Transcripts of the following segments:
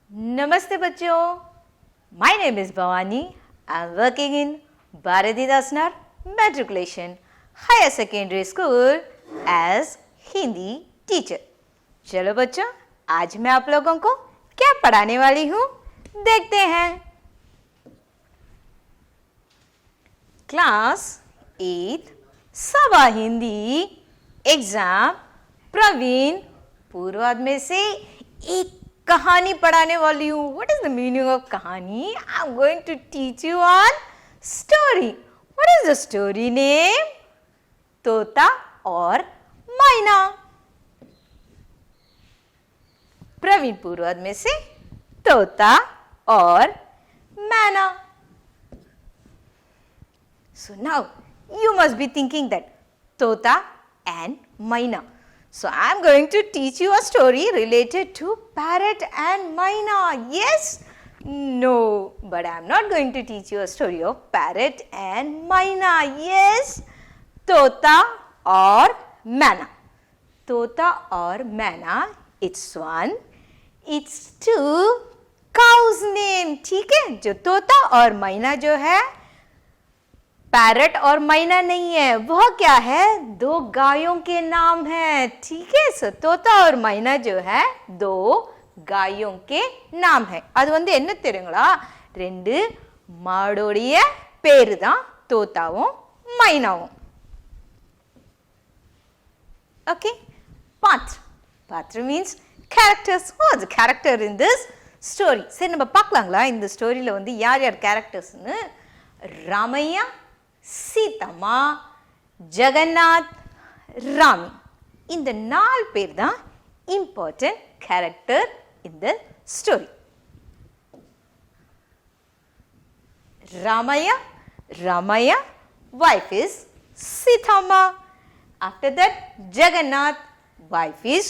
Namaste bachcho. My name is Bhavani. I am working in Bharatidas Nar Matriculation Higher Secondary School as Hindi teacher. चलो बच्चों, आज मैं आप लोगों को क्या पढ़ाने वाली हूँ देखते हैं। क्लास 8 सभा हिंदी एग्जाम प्रवीण पूर्वाध में से एक कहानी पढ़ाने वाली हूँ। What is the meaning of कहानी? I am going to teach you on story. What is the story name? तोता और मैना। प्रवीण पूर्वाध में से तोता और मैना। So now you must be thinking that Tota and Maina. So I am going to teach you a story related to parrot and Maina. Yes? No, but I am not going to teach you a story of parrot and Maina. Yes? Tota or Maina. Tota or Maina, it's one. It's two cows name. ठीक है? जो तोता और मैना जो है parrot और मैना नहीं है, वह क्या है? दो गायों के नाम है। ठीक है, सो तोता और मैना जो है दो गायों के नाम है। அது வந்து என்ன தெரியுங்களா? ரெண்டு மாடோடைய பேரு தான் தோத்தாவும் மைனாவும். Okay, Bhadra means characters. Who is the character in this story? சரி, நம்ம பார்க்கலாங்களா இந்த ஸ்டோரியில வந்து யார் யார் கேரக்டர்ஸ்னு? ராமையா, சீதம்மா, ஜெகநாத், ராமி. இந்த நாலு பேர் தான் important character in the story. Ramaya wife is Sithamma. After that Jagannath wife is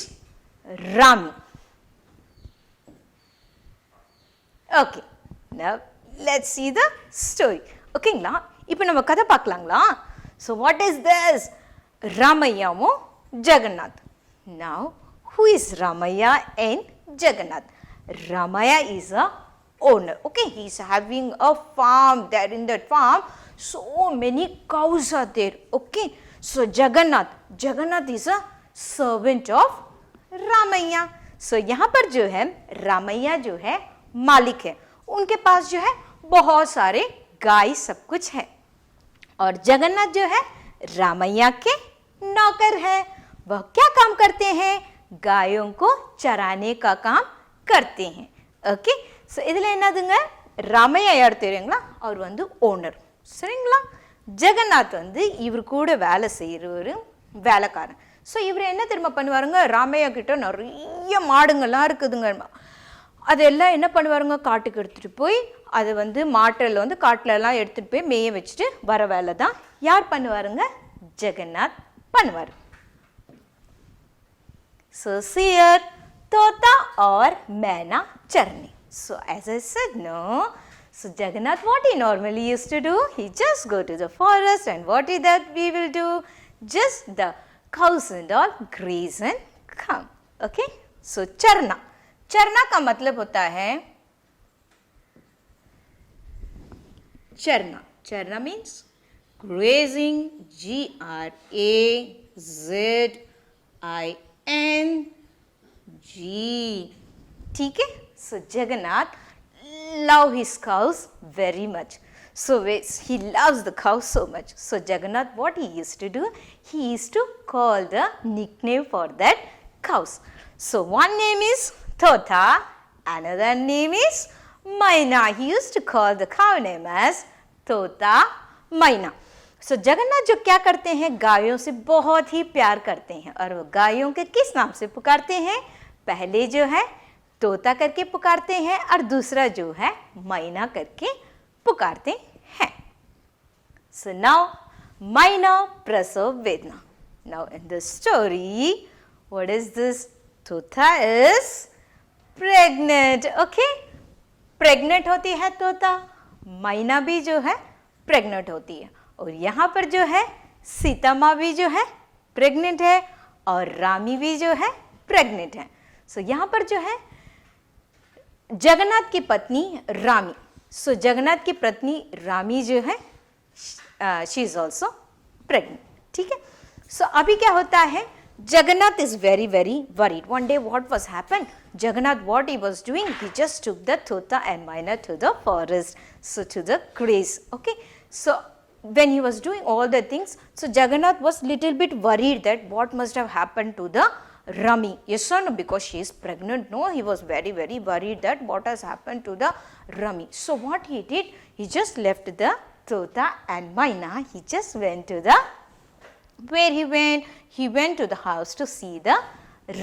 Rami. Okay, now let's see the story. ஓகேங்களா? இப்போ நம்ம கதை பார்க்கலாங்களா? So what is this? ராமையாவும் Jagannath. Now who is Ramaya and Jagannath? Ramaya is a owner. Okay, he is having a farm. There in that farm so many cows are there. Okay, so Jagannath is a servant of Ramaya. So यहाँ पर जो है रामैया जो है मालिक है, उनके पास जो है बहुत सारे गाय सब कुछ है और जगन्नाथ जो है रामैया के नौकर है। वह क्या काम करते हैं? गायों को चराने का काम करते हैं. ஓகே, ஸோ இதில் என்னதுங்க? ராமையா யார் தெரியுங்களா? அவர் வந்து ஓனர். சரிங்களா? ஜெகநாத் வந்து இவர் கூட வேலை செய்கிற ஒரு வேலைக்காரன். ஸோ இவர் என்ன தெரியுமா பண்ணுவாருங்க? ராமையா கிட்ட நிறைய மாடுங்கள்லாம் இருக்குதுங்க. அதெல்லாம் என்ன பண்ணுவாருங்க? காட்டுக்கு எடுத்துகிட்டு போய் அதை வந்து மாட்டில் வந்து காட்டிலலாம் எடுத்துகிட்டு போய் மேய வச்சுட்டு வர வேலை தான் யார் பண்ணுவாருங்க? ஜெகநாத் பண்ணுவார். So here Tota or Maina churning. So as I said, no. So Jagannath, what he normally used to do? He just go to the forest and what is that we will do? Just the cows and all graze and come. Okay? So चरना. चरना का मतलब होता है चरना. चरना means grazing. Grazing. ठीक है? So Jagannath love his cows very much. So he loves the cows so much. So Jagannath, what he used to do? He used to call the nickname for that cows. So one name is Tota, another name is Maina. He used to call the cow name as Tota Maina. So Jagannath जो क्या करते हैं? गायों से बहुत ही प्यार करते हैं और वो गायों के किस नाम से पुकारते हैं? पहले जो है तोता करके पुकारते हैं और दूसरा जो है मैना करके पुकारते हैं. So now Maina प्रसव वेदना. Now in the story, what is this? Tota is pregnant. Okay, pregnant होती है तोता, मैना भी जो है pregnant होती है और यहाँ पर जो है सीतम्मा भी जो है pregnant है और रामी भी जो है pregnant है. So यहाँ पर जो है जगन्नाथ की पत्नी रामी. सो जगन्नाथ की पत्नी रामी जो है शी इज ऑल्सो प्रेग्नेंट. ठीक है. सो अभी क्या होता है, Jagannath is very worried. One day what was happened? Jagannath, what he was doing? He just took the Tota and Maina to the forest, so to the graze. Okay. So when he was doing all the things, so Jagannath was little bit worried that what must have happened to the Rami. Yes or no? Because she is pregnant. No, he was very worried that what has happened to the Rami. So what he did? He just left the Tota and Maina. He just went to the where he went? He went to the house to see the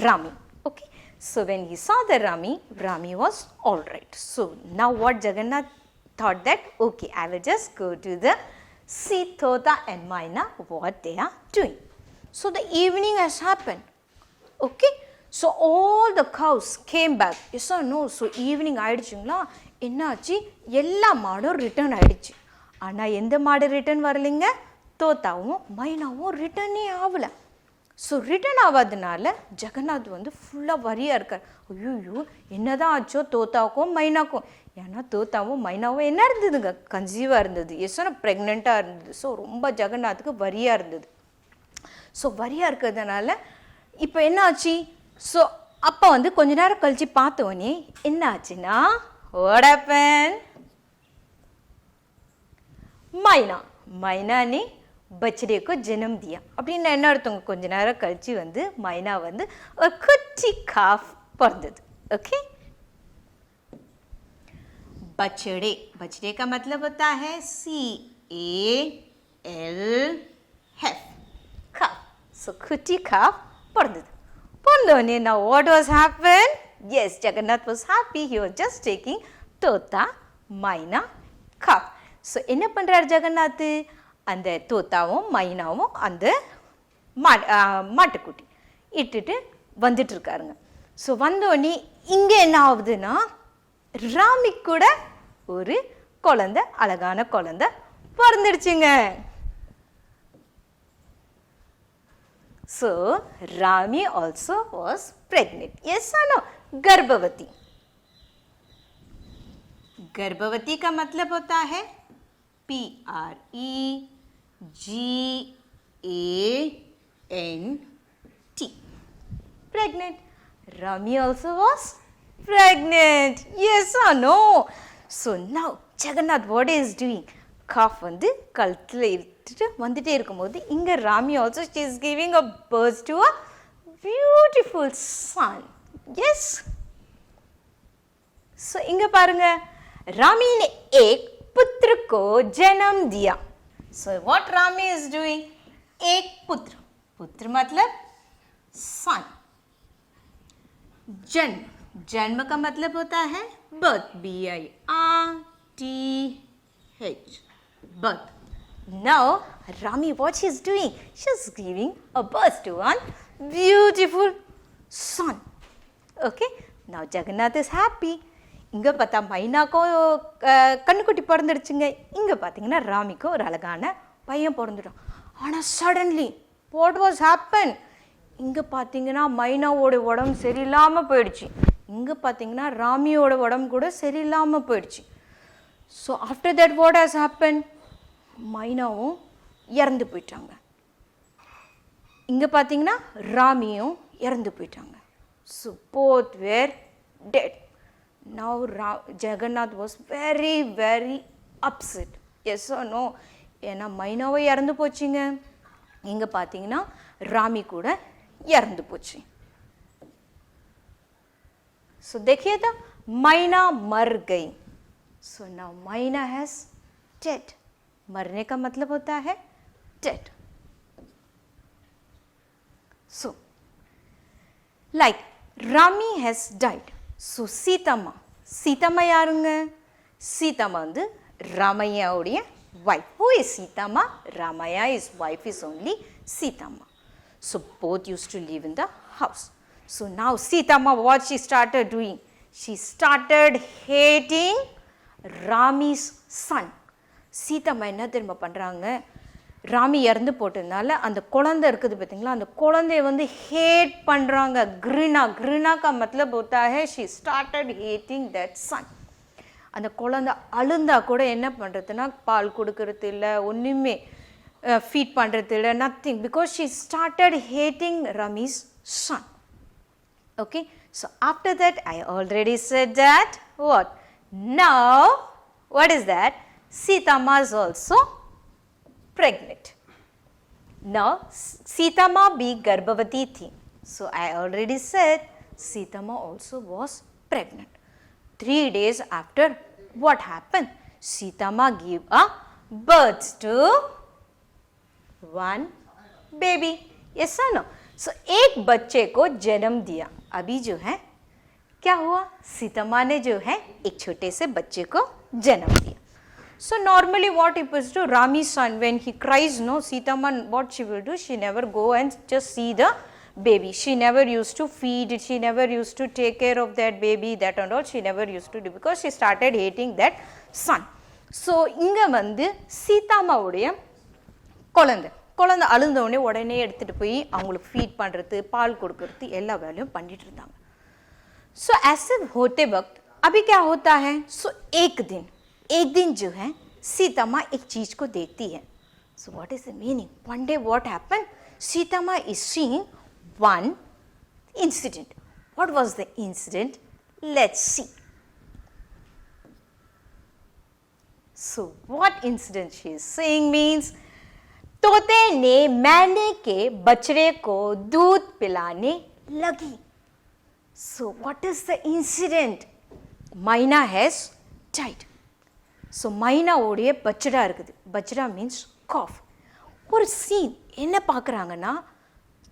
Rami. Okay. So when he saw the Rami was all right. So now what Jagannath thought that, okay, I will just go to the see Tota and Maina what they are doing. So the evening has happened. Okay. So all the cows came back. Yes or no? So evening ஆயிடுச்சுங்களா, என்னாச்சு, எல்லா மாடும் return ஆயிடுச்சு. ஆனால் எந்த மாடு return வரலைங்க, தோத்தாவும் மைனாவும் ரிட்டர்னே ஆகலை. So return ஆகாதனால Jagannath வந்து ஃபுல்லாக வரியாக இருக்கார். ஐயோ என்னதான் ஆச்சோ தோத்தாவுக்கும் மைனாக்கும். ஏன்னா தோத்தாவும் மைனாவும் என்ன இருந்ததுங்க, கன்சீவாக இருந்தது. எஸ்னா ப்ரெக்னெண்ட்டாக இருந்தது. ஸோ ரொம்ப ஜெகநாத்துக்கு வரியாக இருந்தது. ஸோ வரியாக இருக்கிறதுனால இப்போ என்ன ஆச்சு, ஸோ அப்போ வந்து கொஞ்ச நேரம் கழித்து பார்த்தோன்னே என்ன ஆச்சுன்னா, ஓடப்பன் मैना ने बछड़े को जन्म दिया. அப்படின்னு என்ன அர்த்தம், கொஞ்ச நேரம் கழிச்சு வந்து மைனா வந்து ஒரு குட்டி காஃப் பிறந்தது. ஓகே. बछड़े, बछड़े का मतलब होता है CALF, calf. So குட்டி காஃப் பிறந்தது. பிறந்தோடனே now what was happened? Yes, Jagannath was happy. He was just taking Tota, Maina, calf. So என்ன பண்ணுறார் ஜெகநாத், அந்த தோத்தாவும் மைனாவும் அந்த மாட்டுக்குட்டி இட்டுட்டு வந்துட்டு இருக்காருங்க. ஸோ வந்தோடனே இங்கே என்ன ஆகுதுன்னா, ராமி கூட ஒரு குழந்தை, அழகான குழந்தை பிறந்துடுச்சுங்க. So Rami also was pregnant. Yes ஆனோ, गर्भवती. गर्भवती का मतलब होता है PREGANT. Pregnant. Rami also was pregnant. Yes or no? So now Jagannath what is doing? Calf வந்து கழுத்தில் இட்டுட்டு வந்துட்டே இருக்கும்போது இங்கே Rami also she is giving a birth to a beautiful son. Yes. So இங்கே பாருங்க, रामी ने एक पुत्र को जन्म दिया. So what Rami is doing? एक पुत्र, पुत्र मतलब son. जन्म, जन्म का मतलब होता है birth, BIRTH, birth. Now Rami what she is doing? She is giving a birth to one beautiful son. Okay. Now Jagannath is happy. இங்கே பார்த்தா மைனாக்கும் கண்ணுக்குட்டி பிறந்துடுச்சுங்க. இங்கே பார்த்தீங்கன்னா ராமிக்கும் ஒரு அழகான பையன் பிறந்துட்டோம். ஆனால் சடன்லி வாட் வாஸ் ஹேப்பன், இங்கே பார்த்தீங்கன்னா மைனாவோட உடம்பு சரியில்லாமல் போயிடுச்சு. இங்கே பார்த்தீங்கன்னா ராமியோட உடம்பு கூட சரியில்லாமல் போயிடுச்சு. So after that what has happen, மைனாவும் இறந்து போயிட்டாங்க. இங்கே பார்த்தீங்கன்னா ராமியும் இறந்து போயிட்டாங்க. So both were dead. Now Jagannath was very upset. Yes or no? ஏன்னா மைனாவை இறந்து போச்சுங்க. இங்கே பார்த்தீங்கன்னா ராமி கூட இறந்து போச்சு. So देखिए तो मैना मर गई. So now मैना has dead. मरने का मतलब होता है dead. So like Rami has died. So Seethamma, Seethamma யாருங்க, சீதம்மா வந்து ராமையாவுடைய wife. Who is Sitama? Ramaya is wife is only Sitama. So both used to live in the house. So now Sitama what she started doing? She started hating Rami's son. Seethamma என்ன தெரியுமா பண்ணுறாங்க, ராமி இறந்து போட்டதுனால அந்த குழந்தை இருக்குது பார்த்தீங்களா, அந்த குழந்தைய வந்து ஹேட் பண்ணுறாங்க. கிருணா கா மத்தலப் ஹோத்தா ஹை she started hating that son. அந்த குழந்தை அழுந்தா கூட என்ன பண்ணுறதுன்னா பால் கொடுக்கறது இல்லை, ஒன்றுமே ஃபீட் பண்ணுறது இல்லை, nothing, because she started hating Rami's son. Okay, so after that I already said that what? Now, what is that? Sita Ma is also pregnant. Now, Sita Ma bhi garbhavati thi. So I already said Sita Ma also was pregnant. 3 days after, what happened? Sita Ma gave a birth to one baby. Yes or no? So एक बच्चे को जन्म दिया. अभी जो है क्या हुआ, सीता माँ ने जो है एक छोटे से बच्चे को जन्म दिया. So normally what happens to Rami's son when he cries, no, Sita Ma, what she will do, she never go and just see the baby. She never used to feed it, she never used to take care of that baby, that and all she never used to do because she started hating that son. So இங்க வந்து சீதாமாவுடைய குழந்தை அழுந்தவுடனே உடனே எடுத்துகிட்டு போய் அவங்களுக்கு feet பண்ணுறது, பால் கொடுக்கறது, எல்லா வேலையும் பண்ணிட்டு இருந்தாங்க. सो ऐसे होते वक्त अभी क्या होता है, सो एक दिन जो है सीता माँ एक चीज़ को देखती है. So what is the meaning? One day what happen, Sita माँ is seeing one incident. What was the incident? Let's see. So what incident she is seeing means, तोते ने मैने के बछड़े को दूध पिलाने लगी. So what is the incident? Maina has died. So Maina உடைய பச்சடா இருக்குது. பச்சடா means cough. ஒரு சீன் என்ன பார்க்குறாங்கன்னா,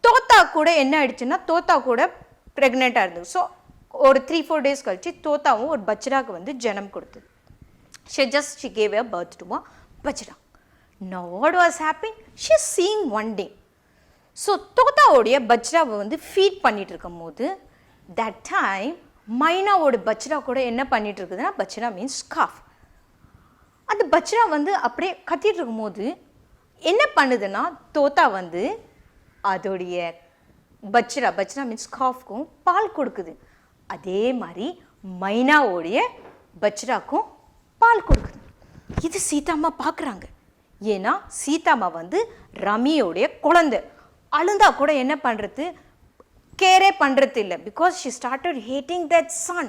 தோத்தா கூட என்ன ஆயிடுச்சுன்னா, தோத்தா கூட ப்ரெக்னெண்ட்டாக இருந்தது. ஸோ ஒரு 3-4 டேஸ் கழிச்சு தோத்தாவும் ஒரு பச்சடாவுக்கு வந்து ஜனம் கொடுத்தது. she gave a birth to a bachda. Now what was happening? She seen one day. So தோத்தாவுடைய பச்சடாவை வந்து ஃபீட் பண்ணிட்டு இருக்கும் போது that time மைனாவோட பச்சடா கூட என்ன பண்ணிட்டு இருக்குதுன்னா, பச்சடா மீன்ஸ் காஃப். அந்த பச்சடா வந்து அப்படியே கத்திட்டு இருக்கும்போது என்ன பண்ணுதுன்னா, தோத்தா வந்து அதோடைய பச்சடா மீன்ஸ் காஃப்க்கும் பால் கொடுக்குது. அதே மாதிரி மைனாவோடைய பச்சடாக்கும் பால் கொடுக்குது. இது சீதாம்மா பார்க்குறாங்க. ஏன்னா சீதாம்மா வந்து ரமியோடைய குழந்தை அழுந்தா கூட என்ன பண்ணுறது, केरे பண்ணுறது இல்லை, because she started hating that son.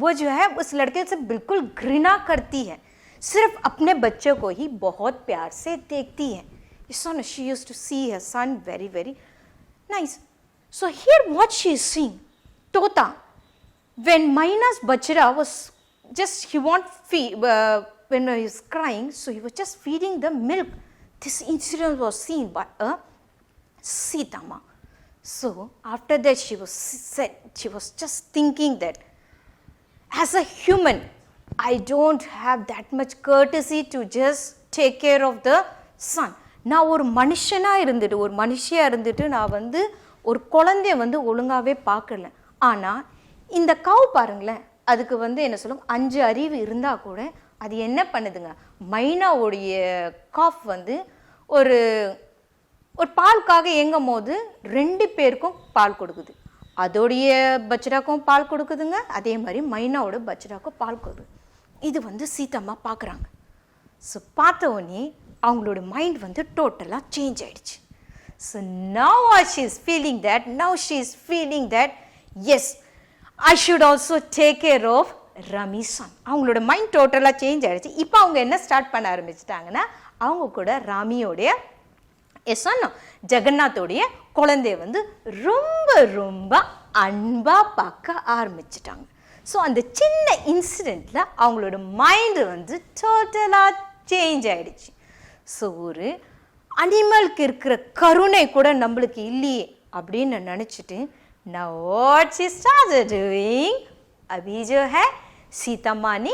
वो जो है उस लड़के से बिल्कुल घृणा करती है, सिर्फ अपने बच्चे को ही बहुत प्यार से देखती है. son, she used to see her son very very nice. So here what she is seeing, Tota, when Maina's bachra was just, he want feed, when he was crying, so he was just feeding the milk. This incident was seen by a Sita Ma. So after that she was just thinking that as a human I don't have that much courtesy to just take care of the son. நான் ஒரு மனுஷனாக இருந்துட்டு, ஒரு மனுஷியாக இருந்துட்டு நான் வந்து ஒரு குழந்தைய வந்து ஒழுங்காகவே பார்க்கல. ஆனால் இந்த கவு பாருங்களேன், அதுக்கு வந்து என்ன சொல்லுங்க, 5 அறிவு இருந்தால் கூட அது என்ன பண்ணுதுங்க, மைனாவுடைய காஃப் வந்து ஒரு பாலுக்காக எங்கும் போது 2 பேருக்கும் பால் கொடுக்குது. அதோடைய பச்சடாக்கும் பால் கொடுக்குதுங்க, அதே மாதிரி மைனாவோட பச்சடாக்கும் பால் கொடுக்குது. இது வந்து சீதாம்மா பார்க்குறாங்க. ஸோ பார்த்த உடனே அவங்களோட மைண்ட் வந்து டோட்டலாக சேஞ்ச் ஆகிடுச்சு. So now she is feeling that yes I should also take care of Rami's son. அவங்களோட மைண்ட் டோட்டலாக சேஞ்ச் ஆகிடுச்சு. இப்போ அவங்க என்ன ஸ்டார்ட் பண்ண ஆரம்பிச்சிட்டாங்கன்னா, அவங்க கூட ராமியோடைய ஜெகநாத்தோடைய குழந்தைய வந்து ரொம்ப ரொம்ப அன்பாக பார்க்க ஆரம்பிச்சிட்டாங்க. ஸோ அந்த சின்ன இன்சிடெண்ட்டில் அவங்களோட மைண்டு வந்து டோட்டலாக சேஞ்ச் ஆகிடுச்சு. ஸோ ஒரு அனிமலுக்கு இருக்கிற கருணை கூட நம்மளுக்கு இல்லையே அப்படின்னு நினச்சிட்டு, நான் வாட் ஷி ஸ்டார்टेड डूइंग, अभी जो है सीता माँ ने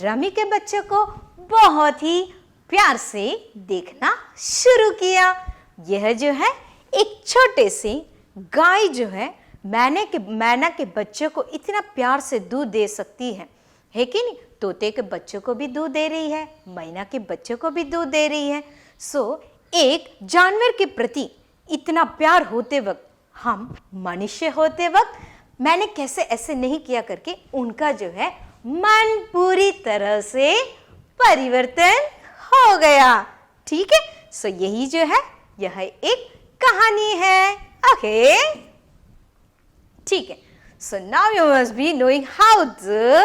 रमी के बच्चे को बहुत ही प्यार से देखना शुरू किया. यह जो है एक छोटे से गाय जो है मैना के बच्चे को इतना प्यार से दूध दे सकती है कि नहीं? तोते के बच्चों को भी दूध दे रही है, मैना के बच्चों को भी दूध दे रही है. सो एक जानवर के प्रति इतना प्यार होते वक्त, हम मनुष्य होते वक्त मैंने कैसे ऐसे नहीं किया करके उनका जो है मन पूरी तरह से परिवर्तन हो गया। ठीक है, सो यही जो है यह एक कहानी है। ओके, ठीक है, so now you must be knowing how the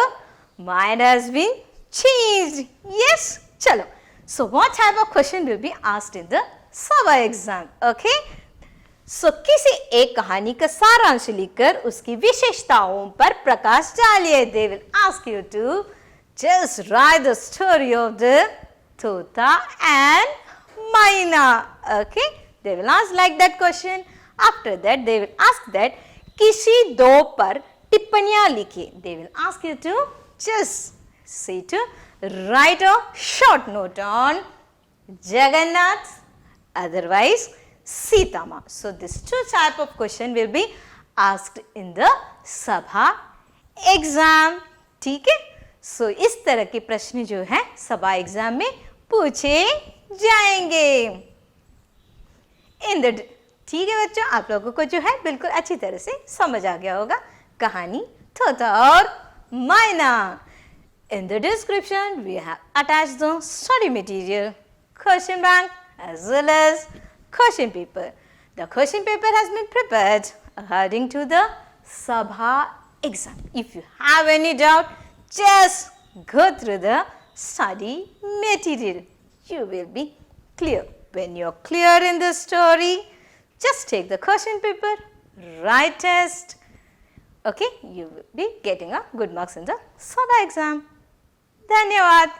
mind has been changed. Yes, चलो, so what type of question will be asked in the सभा एग्जाम? ओके, सो किसी एक कहानी का सारांश लिखकर उसकी विशेषताओं पर प्रकाश डालिए। They will ask you to just write the story of the तोता एंड मैना। Okay, they will ask like that question. After that they will ask that किसी दो पर टिप्पणियां लिखिए। They will ask you to just say to write a short note on Jagannath, otherwise Sita Ma. So these two type of question will be asked in the sabha exam. ठीक है, सो इस तरह के प्रश्न जो है सभा एग्जाम में पूछे जाएंगे। इन द ठीक है बच्चों, आप लोगों को जो है बिल्कुल अच्छी तरह से समझ आ गया होगा कहानी तोता और मैना। In the description we have attached the study material, question bank as well as question paper. The question paper has been prepared according to the Sabha exam. If you have any doubt, just go through the study material. You will be clear. When you are clear in the story, just take the question paper, write test. Okay, you will be getting a good marks in the Sabha exam. Dhanyavad.